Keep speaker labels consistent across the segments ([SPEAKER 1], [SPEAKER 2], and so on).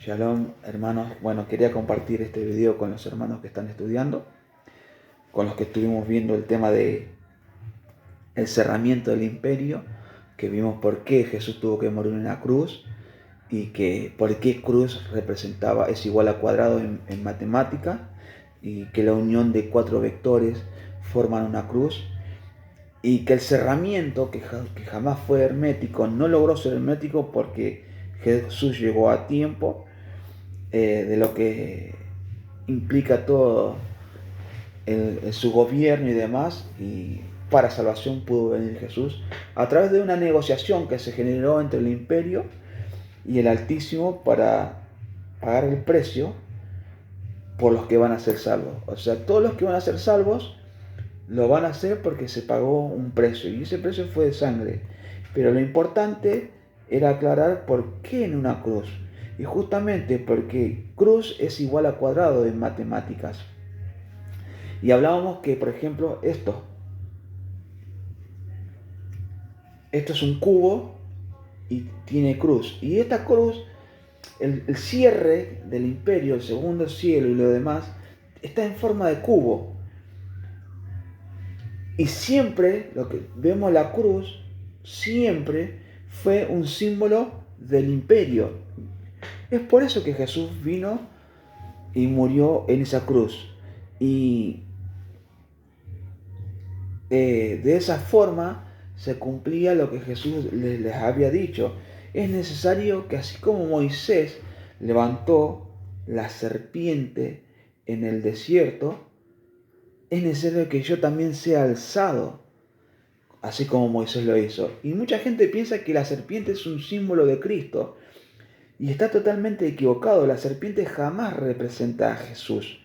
[SPEAKER 1] Shalom, hermanos. Bueno, quería compartir este video con los hermanos que están estudiando, con los que estuvimos viendo el tema de el cerramiento del imperio, que vimos por qué Jesús tuvo que morir en la cruz y que por qué cruz es igual a cuadrado en matemática, y que la unión de cuatro vectores forman una cruz, y que el cerramiento, que jamás fue hermético, no logró ser hermético porque Jesús llegó a tiempo, de lo que implica todo su gobierno y demás, y para salvación pudo venir Jesús a través de una negociación que se generó entre el imperio y el Altísimo para pagar el precio por los que van a ser salvos. O sea, todos los que van a ser salvos lo van a hacer porque se pagó un precio, y ese precio fue de sangre. Pero lo importante era aclarar por qué en una cruz. Y justamente porque cruz es igual a cuadrado en matemáticas. Y hablábamos que, por ejemplo, esto es un cubo y tiene cruz. Y esta cruz, el cierre del imperio, el segundo cielo y lo demás, está en forma de cubo. Y siempre, lo que vemos la cruz, siempre fue un símbolo del imperio. Es por eso que Jesús vino y murió en esa cruz. Y de esa forma se cumplía lo que Jesús les había dicho. Es necesario que, así como Moisés levantó la serpiente en el desierto, es necesario que yo también sea alzado, así como Moisés lo hizo. Y mucha gente piensa que la serpiente es un símbolo de Cristo, y está totalmente equivocado. La serpiente jamás representa a Jesús.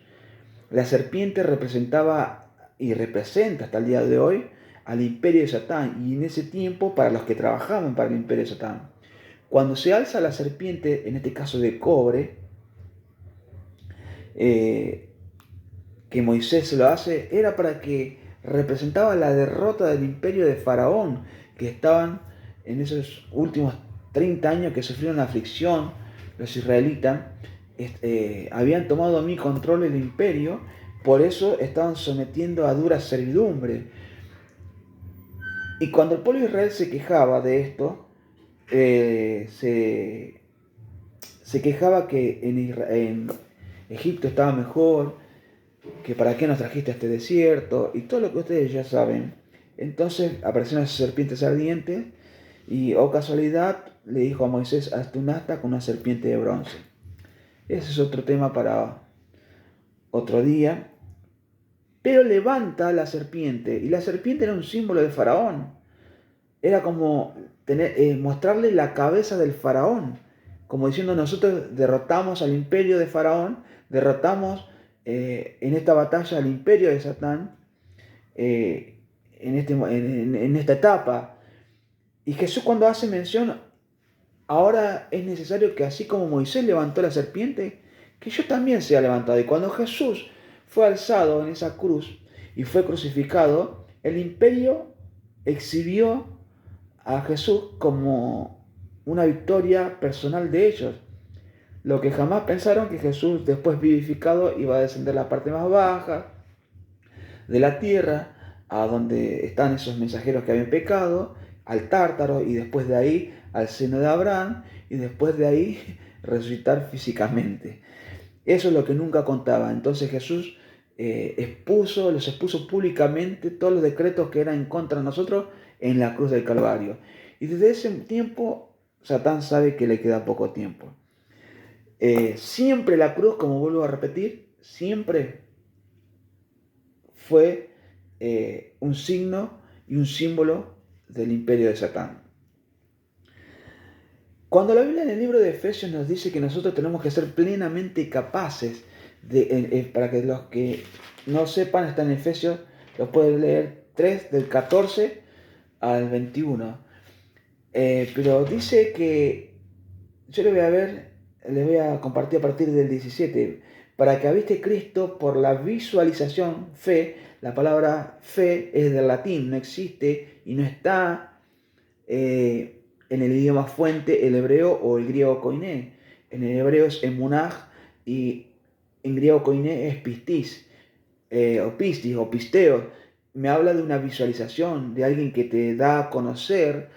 [SPEAKER 1] La serpiente representaba y representa hasta el día de hoy al imperio de Satán, y en ese tiempo para los que trabajaban para el imperio de Satán. Cuando se alza la serpiente, en este caso de cobre, eh, que Moisés lo hace, era para que representaba la derrota del imperio de Faraón, que estaban en esos últimos 30 años que sufrieron aflicción. Los israelitas habían tomado mi control del imperio, por eso estaban sometiendo a dura servidumbre. Y cuando el pueblo de Israel se quejaba de esto, se quejaba que en Egipto estaba mejor, que para qué nos trajiste a este desierto, y todo lo que ustedes ya saben. Entonces aparecieron esas serpientes ardientes, y, oh casualidad, le dijo a Moisés: hazte un asta con una serpiente de bronce. Ese es otro tema para otro día. Pero levanta la serpiente, y la serpiente era un símbolo de Faraón. Era como mostrarle la cabeza del Faraón, como diciendo: nosotros derrotamos al imperio de Faraón, derrotamos en esta batalla al imperio de Satán, en esta etapa. Y Jesús, cuando hace mención, ahora es necesario que, así como Moisés levantó la serpiente, que yo también sea levantado. Y cuando Jesús fue alzado en esa cruz y fue crucificado, el imperio exhibió a Jesús como una victoria personal de ellos. Lo que jamás pensaron, que Jesús, después vivificado, iba a descender a la parte más baja de la tierra, a donde están esos mensajeros que habían pecado, al Tártaro, y después de ahí al seno de Abraham, y después de ahí resucitar físicamente. Eso es lo que nunca contaba. Entonces Jesús los expuso públicamente, todos los decretos que eran en contra de nosotros, en la cruz del Calvario. Y desde ese tiempo Satán sabe que le queda poco tiempo. Siempre la cruz, como vuelvo a repetir, siempre fue un signo y un símbolo del imperio de Satán. Cuando la Biblia en el libro de Efesios nos dice que nosotros tenemos que ser plenamente capaces para que los que no sepan, está en Efesios, lo pueden leer 3 del 14 al 21. Pero dice que, yo le voy a compartir a partir del 17, para que habite Cristo por la visualización, fe. La palabra fe es del latín, no existe y no está en el idioma fuente, el hebreo o el griego koiné. en el hebreo es emunaj y en griego koiné es pistis, o pistis o pisteo. Me habla de una visualización, de alguien que te da a conocer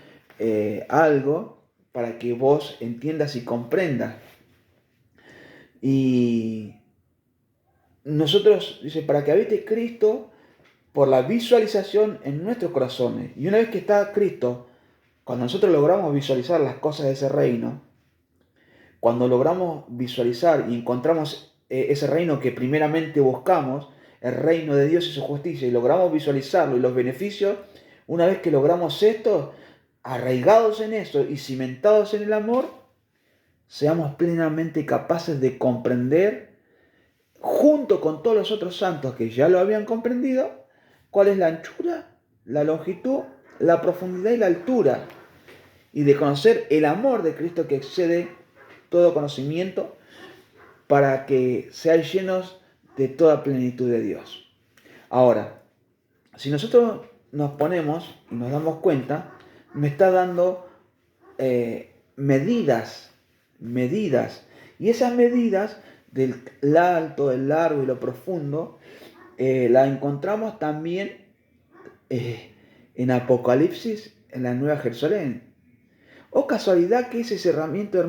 [SPEAKER 1] algo para que vos entiendas y comprendas. Y nosotros, dice, para que habite Cristo por la visualización en nuestros corazones. Y una vez que está Cristo, cuando nosotros logramos visualizar las cosas de ese reino, cuando logramos visualizar y encontramos ese reino que primeramente buscamos, el reino de Dios y su justicia, y logramos visualizarlo y los beneficios, una vez que logramos esto, arraigados en eso y cimentados en el amor, seamos plenamente capaces de comprender, junto con todos los otros santos que ya lo habían comprendido, cuál es la anchura, la longitud, la profundidad y la altura, y de conocer el amor de Cristo que excede todo conocimiento, para que seáis llenos de toda plenitud de Dios. Ahora, si nosotros nos ponemos y nos damos cuenta, me está dando medidas, y esas medidas del alto, el largo y lo profundo, la encontramos también en Apocalipsis, en la Nueva Jerusalén. O casualidad que ese cerramiento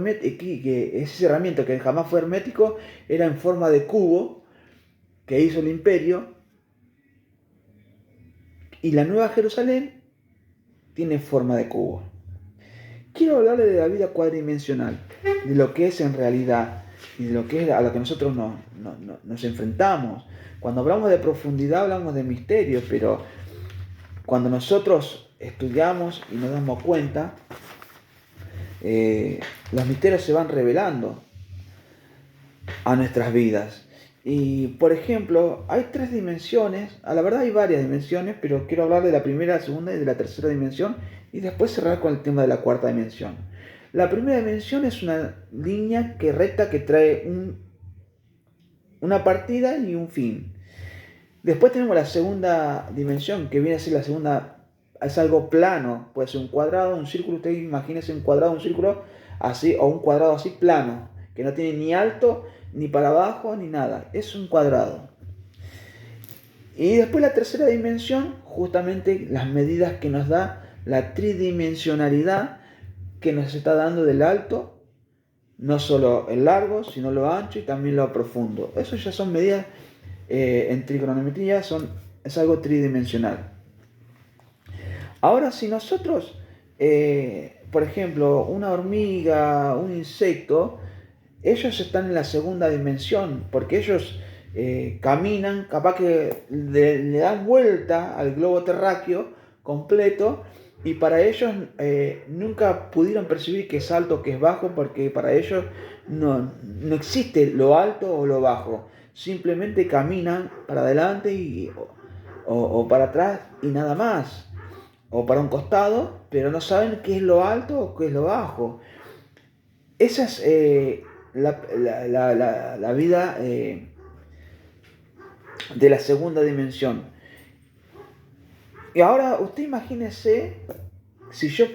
[SPEAKER 1] que jamás fue hermético, era en forma de cubo que hizo el imperio, y la Nueva Jerusalén tiene forma de cubo. Quiero hablarle de la vida cuadridimensional, de lo que es en realidad y de lo que es a lo que nosotros nos enfrentamos. Cuando hablamos de profundidad hablamos de misterio, pero cuando nosotros estudiamos y nos damos cuenta, los misterios se van revelando a nuestras vidas. Y por ejemplo, hay 3 dimensiones, a la verdad hay varias dimensiones, pero quiero hablar de la primera, la segunda y de la tercera dimensión, y después cerrar con el tema de la cuarta dimensión. La primera dimensión es una línea recta que trae una partida y un fin. Después tenemos la segunda dimensión, que viene a ser la segunda. Es algo plano, puede ser un cuadrado, un círculo. Usted imagínese un cuadrado, un círculo así, o un cuadrado así plano, que no tiene ni alto, ni para abajo, ni nada. Es un cuadrado. Y después la tercera dimensión, justamente las medidas que nos da la tridimensionalidad que nos está dando del alto, no solo el largo, sino lo ancho y también lo profundo. Eso ya son medidas en trigonometría, es algo tridimensional. Ahora, si nosotros, por ejemplo, una hormiga, un insecto, ellos están en la segunda dimensión, porque ellos caminan, capaz que le dan vuelta al globo terráqueo completo, y para ellos nunca pudieron percibir qué es alto, qué es bajo, porque para ellos no existe lo alto o lo bajo. Simplemente caminan para adelante o para atrás y nada más. O para un costado, pero no saben qué es lo alto o qué es lo bajo. Esa es la vida de la segunda dimensión. Y ahora usted imagínese si yo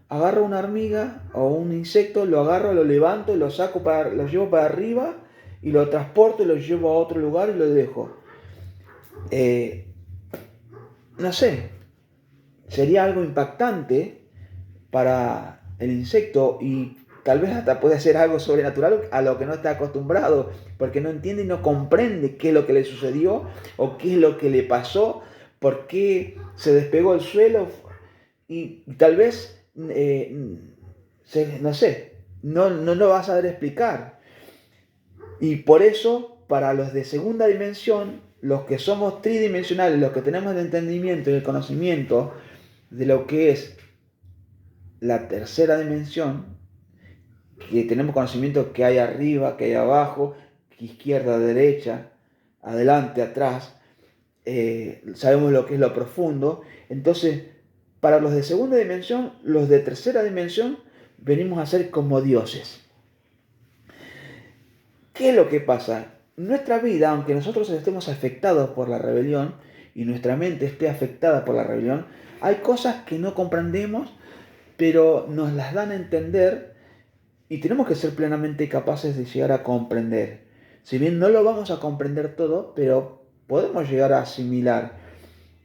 [SPEAKER 1] agarro una hormiga o un insecto, lo agarro, lo levanto, lo llevo para arriba y lo transporto y lo llevo a otro lugar y lo dejo. No sé, sería algo impactante para el insecto, y tal vez hasta puede ser algo sobrenatural a lo que no está acostumbrado, porque no entiende y no comprende qué es lo que le sucedió o qué es lo que le pasó, por qué se despegó el suelo, y tal vez, no sé, no lo vas a saber explicar. Y por eso, para los de segunda dimensión, los que somos tridimensionales, los que tenemos el entendimiento y el conocimiento de lo que es la tercera dimensión, que tenemos conocimiento que hay arriba, que hay abajo, que izquierda, derecha, adelante, atrás, sabemos lo que es lo profundo. Entonces, para los de segunda dimensión, los de tercera dimensión, venimos a ser como dioses. ¿Qué es lo que pasa? Nuestra vida, aunque nosotros estemos afectados por la rebelión y nuestra mente esté afectada por la rebelión, hay cosas que no comprendemos, pero nos las dan a entender Y tenemos que ser plenamente capaces de llegar a comprender. Si bien no lo vamos a comprender todo, pero podemos llegar a asimilar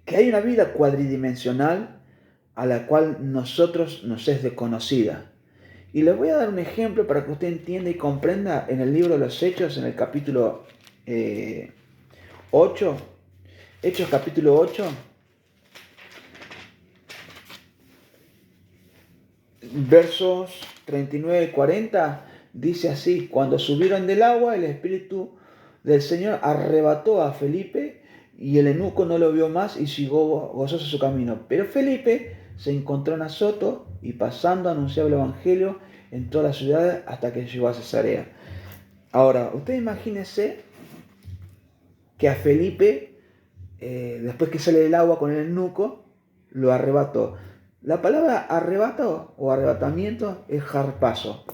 [SPEAKER 1] que hay una vida cuadridimensional a la cual nosotros nos es desconocida. Y les voy a dar un ejemplo para que usted entienda y comprenda en el libro de los Hechos, en el capítulo 8, Hechos capítulo 8, versos 39 y 40, dice así: cuando subieron del agua, el Espíritu del Señor arrebató a Felipe, y el eunuco no lo vio más y siguió gozoso su camino. Pero Felipe se encontró en Azoto y pasando anunciaba el Evangelio en todas las ciudades hasta que llegó a Cesarea. Ahora, usted imagínese que a Felipe, después que sale del agua con el eunuco, lo arrebató. La palabra arrebato o arrebatamiento es harpazo.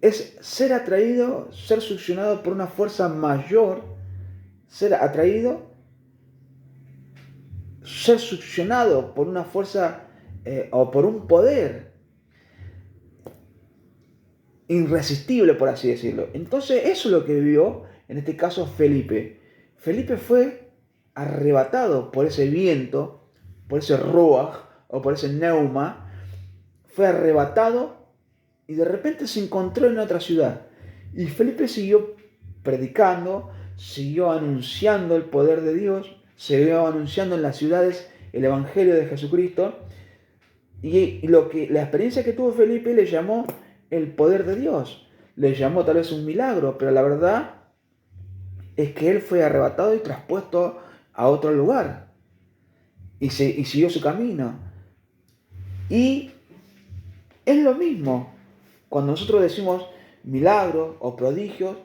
[SPEAKER 1] Es ser atraído, ser succionado por una fuerza mayor, ser atraído, ser succionado por una fuerza o por un poder irresistible, por así decirlo. Entonces eso es lo que vivió en este caso Felipe. Felipe fue arrebatado por ese viento, por ese ruaj o por ese neuma, fue arrebatado y de repente se encontró en otra ciudad. Y Felipe siguió predicando, siguió anunciando el poder de Dios, siguió anunciando en las ciudades el Evangelio de Jesucristo. Y la experiencia que tuvo Felipe le llamó el poder de Dios. Le llamó tal vez un milagro, pero la verdad es que él fue arrebatado y traspuesto a otro lugar. Y siguió su camino. Y es lo mismo cuando nosotros decimos milagros o prodigios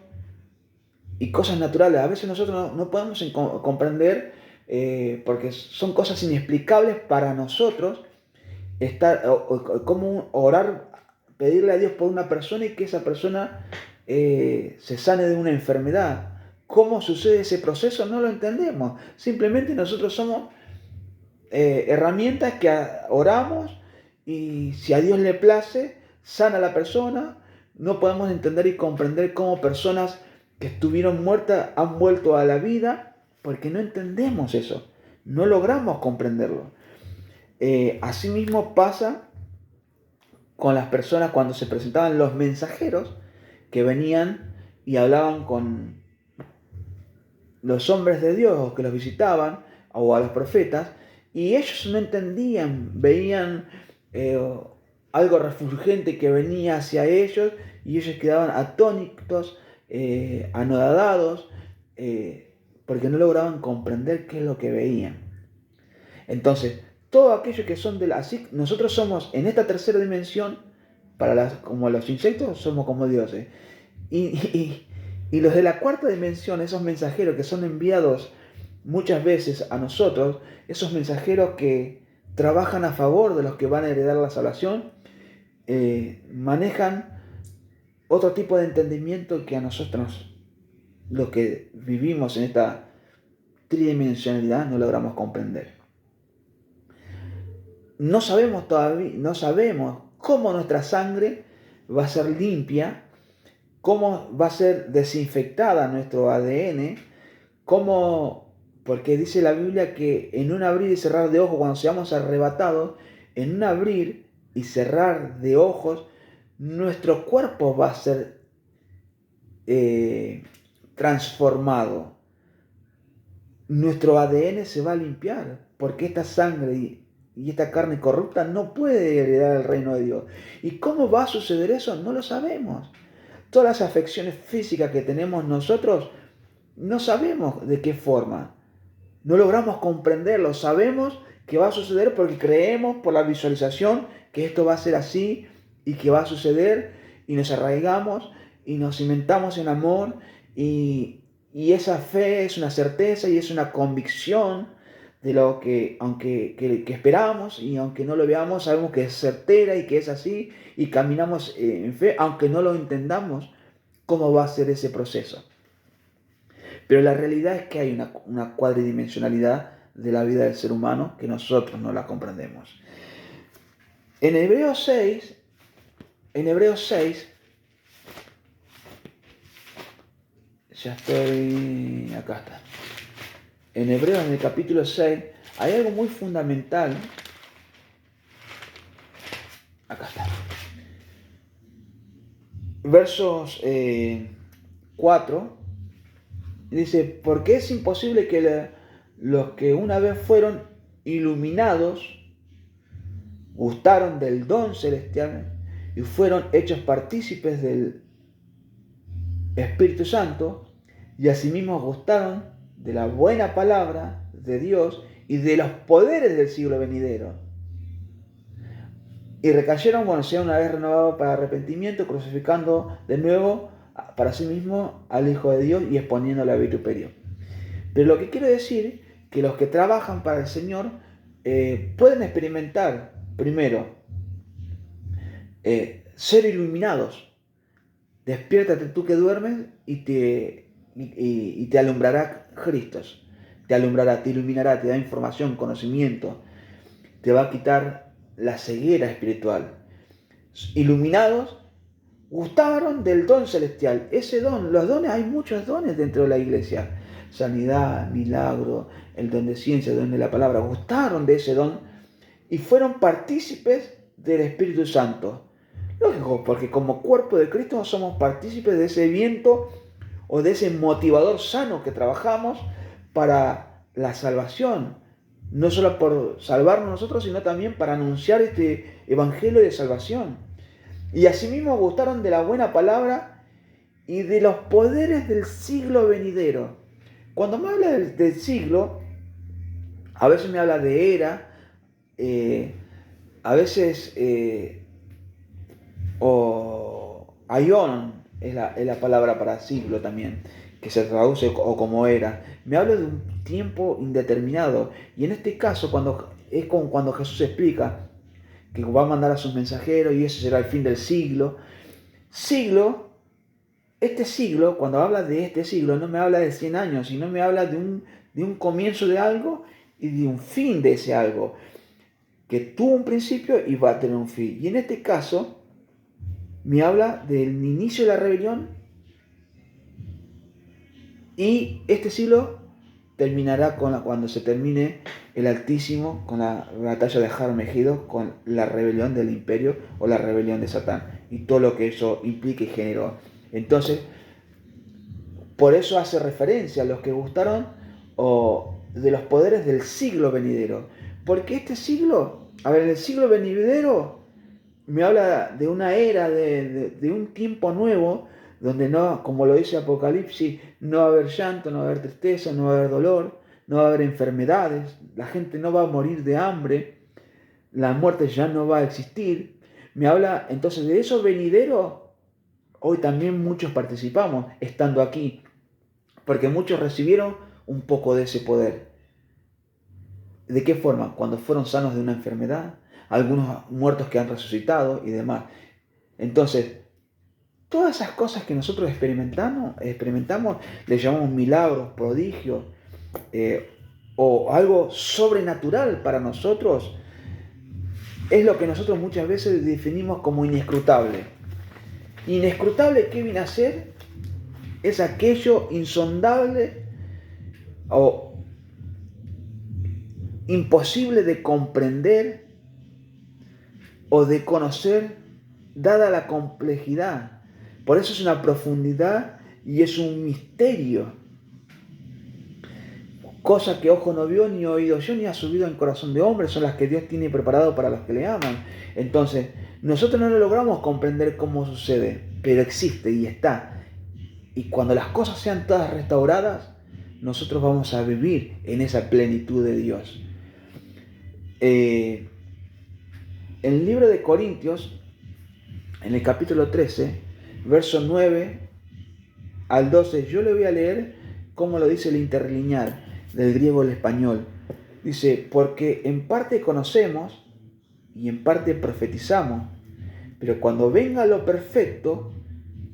[SPEAKER 1] y cosas naturales. A veces nosotros no podemos comprender porque son cosas inexplicables para nosotros. Cómo orar, pedirle a Dios por una persona y que esa persona se sane de una enfermedad. ¿Cómo sucede ese proceso? No lo entendemos. Simplemente nosotros somos herramientas que oramos y si a Dios le place, sana a la persona. No podemos entender y comprender cómo personas que estuvieron muertas han vuelto a la vida porque no entendemos eso. No logramos comprenderlo. Asimismo pasa con las personas cuando se presentaban los mensajeros que venían y hablaban con los hombres de Dios que los visitaban o a los profetas, y ellos no entendían, veían algo refulgente que venía hacia ellos y ellos quedaban atónitos, anodadados, porque no lograban comprender qué es lo que veían. Entonces, todo aquello que son así, nosotros somos en esta tercera dimensión, como los insectos, somos como dioses. Y los de la cuarta dimensión, esos mensajeros que son enviados muchas veces a nosotros, esos mensajeros que trabajan a favor de los que van a heredar la salvación, manejan otro tipo de entendimiento que a nosotros, los que vivimos en esta tridimensionalidad, no logramos comprender. No sabemos todavía, no sabemos cómo nuestra sangre va a ser limpia, cómo va a ser desinfectada nuestro ADN, porque dice la Biblia que en un abrir y cerrar de ojos, cuando seamos arrebatados, en un abrir y cerrar de ojos, nuestro cuerpo va a ser transformado. Nuestro ADN se va a limpiar, porque esta sangre y esta carne corrupta no puede heredar el reino de Dios. ¿Y cómo va a suceder eso? No lo sabemos. Todas las afecciones físicas que tenemos nosotros, no sabemos de qué forma. No logramos comprenderlo. Sabemos que va a suceder porque creemos por la visualización que esto va a ser así y que va a suceder, y nos arraigamos y nos cimentamos en amor, y esa fe es una certeza y es una convicción de lo que, que esperamos, y aunque no lo veamos, sabemos que es certera y que es así, y caminamos en fe, aunque no lo entendamos cómo va a ser ese proceso. Pero la realidad es que hay una cuadridimensionalidad de la vida del ser humano que nosotros no la comprendemos. En Hebreos 6 En Hebreos 6, ya estoy, acá está. En Hebreos, en el capítulo 6, hay algo muy fundamental. Acá está. Versos 4, dice, porque es imposible que los que una vez fueron iluminados, gustaron del don celestial y fueron hechos partícipes del Espíritu Santo, y asimismo gustaron de la buena palabra de Dios y de los poderes del siglo venidero. Y recayeron cuando sean una vez renovados para arrepentimiento, crucificando de nuevo para sí mismo al Hijo de Dios y exponiéndole a vituperio. Pero lo que quiero decir, que los que trabajan para el Señor pueden experimentar, primero, ser iluminados. Despiértate tú que duermes y te alumbrará Cristo. Te alumbrará, te iluminará, te da información, conocimiento. Te va a quitar la ceguera espiritual. Iluminados, gustaron del don celestial. Ese don, los dones, hay muchos dones dentro de la iglesia. Sanidad, milagro, el don de ciencia, el don de la palabra. Gustaron de ese don y fueron partícipes del Espíritu Santo. Lógico, porque como cuerpo de Cristo somos partícipes de ese viento o de ese motivador sano que trabajamos para la salvación. No solo por salvarnos nosotros, sino también para anunciar este evangelio de salvación. Y asimismo gustaron de la buena palabra y de los poderes del siglo venidero. Cuando me habla del siglo, a veces me habla de era, a veces o aion es la palabra para siglo también, que se traduce o como era. Me habla de un tiempo indeterminado. Y en este caso, es como cuando Jesús explica que va a mandar a sus mensajeros y ese será el fin del siglo. Este siglo, cuando habla de este siglo, no me habla de 100 años, sino me habla de un comienzo de algo y de un fin de ese algo, que tuvo un principio y va a tener un fin. Y en este caso, me habla del inicio de la rebelión y este siglo terminará cuando se termine el Altísimo con la batalla de Armagedón, con la rebelión del imperio o la rebelión de Satán y todo lo que eso implica y generó. Entonces, por eso hace referencia a los que gustaron de los poderes del siglo venidero. Porque este siglo, el siglo venidero me habla de una era, de un tiempo nuevo, donde no, como lo dice Apocalipsis, no va a haber llanto, no va a haber tristeza, no va a haber dolor, no va a haber enfermedades, la gente no va a morir de hambre, la muerte ya no va a existir. Me habla entonces de eso venidero. Hoy también muchos participamos estando aquí, porque muchos recibieron un poco de ese poder. ¿De qué forma? Cuando fueron sanos de una enfermedad, algunos muertos que han resucitado y demás. Entonces, todas esas cosas que nosotros experimentamos le llamamos milagros, prodigios, o algo sobrenatural para nosotros, es lo que nosotros muchas veces definimos como inescrutable. Inescrutable, ¿qué viene a ser? Es aquello insondable o imposible de comprender o de conocer, dada la complejidad. Por eso es una profundidad y es un misterio. Cosas que ojo no vio, ni oído yo, ni ha subido en corazón de hombre, son las que Dios tiene preparado para los que le aman. Entonces, nosotros no lo logramos comprender cómo sucede, pero existe y está. Y cuando las cosas sean todas restauradas, nosotros vamos a vivir en esa plenitud de Dios. En el libro de Corintios, en el capítulo 13, verso 9 al 12, yo le voy a leer cómo lo dice el interlineal del griego al español. Dice, porque en parte conocemos y en parte profetizamos, pero cuando venga lo perfecto,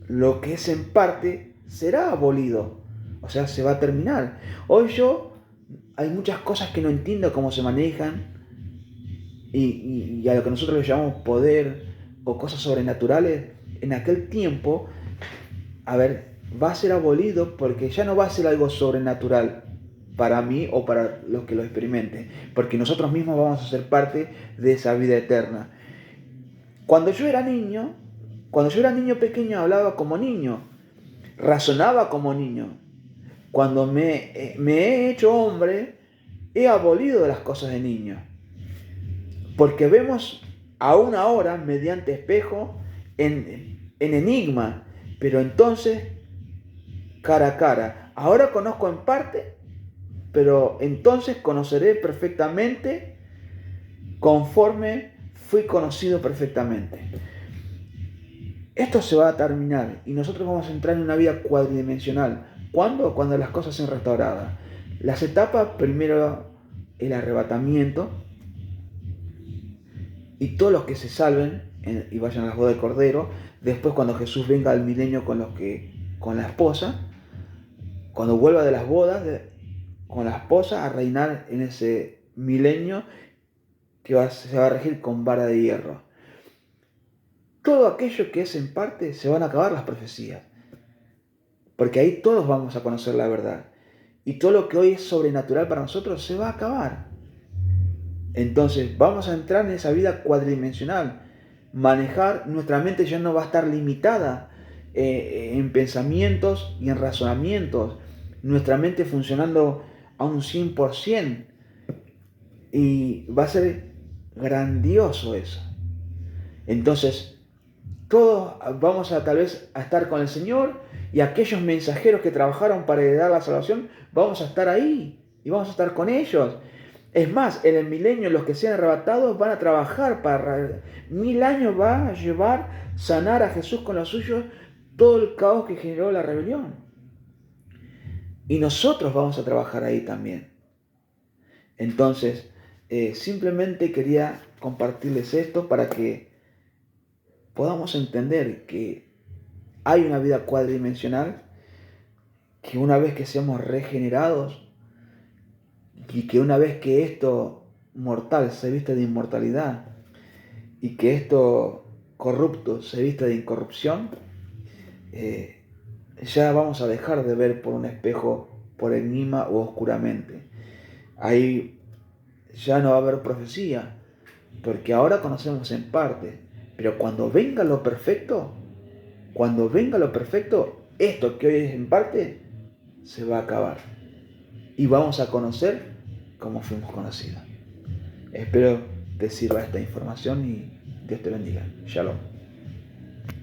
[SPEAKER 1] lo que es en parte será abolido. O sea, se va a terminar. Hoy hay muchas cosas que no entiendo cómo se manejan y a lo que nosotros le llamamos poder, o cosas sobrenaturales, en aquel tiempo, va a ser abolido porque ya no va a ser algo sobrenatural para mí o para los que lo experimenten, porque nosotros mismos vamos a ser parte de esa vida eterna. Cuando yo era niño pequeño, hablaba como niño, razonaba como niño. Cuando me he hecho hombre, he abolido las cosas de niño. Porque vemos aún ahora, mediante espejo, en enigma, pero entonces cara a cara. Ahora conozco en parte, pero entonces conoceré perfectamente conforme fui conocido perfectamente. Esto se va a terminar y nosotros vamos a entrar en una vida cuadridimensional. ¿Cuándo? Cuando las cosas sean restauradas. Las etapas, primero el arrebatamiento, y todos los que se salven y vayan a las bodas del Cordero. Después, cuando Jesús venga al milenio con la esposa, cuando vuelva de las bodas con la esposa a reinar en ese milenio que se va a regir con vara de hierro. Todo aquello que es en parte, se van a acabar las profecías, porque ahí todos vamos a conocer la verdad, y todo lo que hoy es sobrenatural para nosotros se va a acabar. Entonces vamos a entrar en esa vida cuadridimensional. Nuestra mente ya no va a estar limitada en pensamientos y en razonamientos. Nuestra mente funcionando a un 100%. Y va a ser grandioso eso. Entonces, todos vamos a tal vez a estar con el Señor, y aquellos mensajeros que trabajaron para heredar la salvación, vamos a estar ahí y vamos a estar con ellos. Es más, en el milenio los que sean arrebatados van a trabajar para 1000 años, va a llevar sanar a Jesús con los suyos todo el caos que generó la rebelión. Y nosotros vamos a trabajar ahí también. Entonces, simplemente quería compartirles esto para que podamos entender que hay una vida cuadridimensional, que una vez que seamos regenerados, y que una vez que esto mortal se viste de inmortalidad, y que esto corrupto se viste de incorrupción, ya vamos a dejar de ver por un espejo, por enigma o oscuramente. Ahí ya no va a haber profecía, porque ahora conocemos en parte, pero cuando venga lo perfecto, esto que hoy es en parte, se va a acabar. Y vamos a conocer como fuimos conocidos. Espero te sirva esta información y Dios te bendiga. Shalom.